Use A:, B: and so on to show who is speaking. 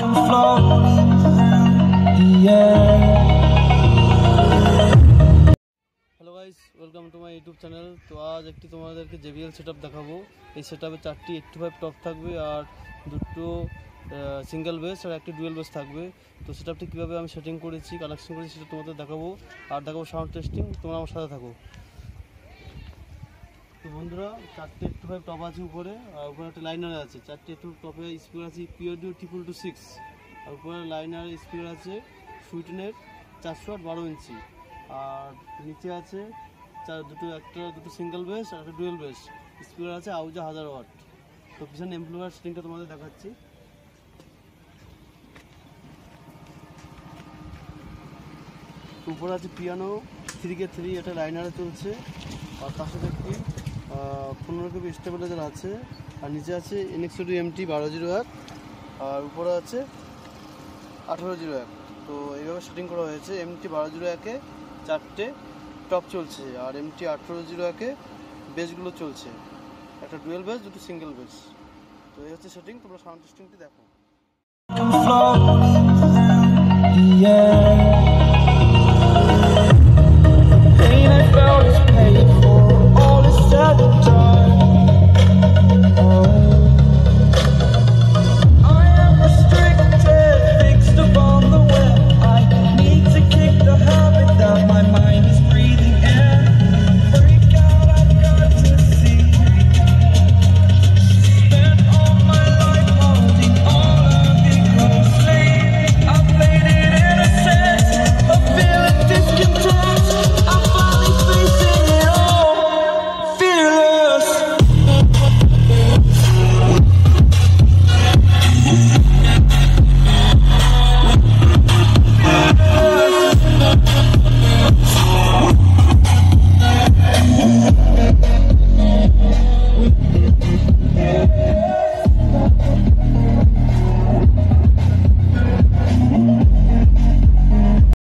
A: can float in the air.
B: Hello guys, welcome to my YouTube channel. তো আজ একটি তোমাদেরকে JBL সেটআপ দেখাবো। এই সেটআপে 4টি 85 টপ থাকবে আর দুটো সিঙ্গেল বেস আর একটি ডুয়েল বেস থাকবে। তো সেটআপটি কীভাবে আমি সেটিং করেছি, কানেকশন করেছি সেটা তোমাদের দেখাবো আর দেখাবো সাউন্ড টেস্টিং। তোমরা আমার সাথে থাকো। তো বন্ধুরা, 4টে 85 টপ আছে উপরে, আর উপরে একটা লাইনার আছে। 4টে 85 টপে স্পিকার আছে POD 222 আর উপরে লাইনার স্পিকার আছে সুইটেনের 400 আর 12 ইঞ্চি। আর নিচে আছে দুটো সিঙ্গেল বেস আর একটা ডুয়েল বেস। স্পিকার আছে আউজা 1000 ওয়াট। তো পিছনে এমপ্লিফায়ার সেটিংটা তোমাদের দেখাচ্ছি। উপরে আছে পিয়ানো 3K3, এটা লাইনারে চলছে। আর তার সাথে একটি 15 KB স্টেবিলাইজার আছে। আর নিচে আছে NX2 MT 1201 আর উপরে আছে 1801। তো এইভাবে সেটিং করা হয়েছে। MT 1201-এ 4টে টপ চলছে আর MT 1801-এ বেসগুলো চলছে। একটা ডুয়েল বেস, দুটো সিঙ্গেল বেস। তো এই হচ্ছে সেটিং। তোমরা সাউন্ড টেস্টিংটি দেখো।
A: Can float in the air.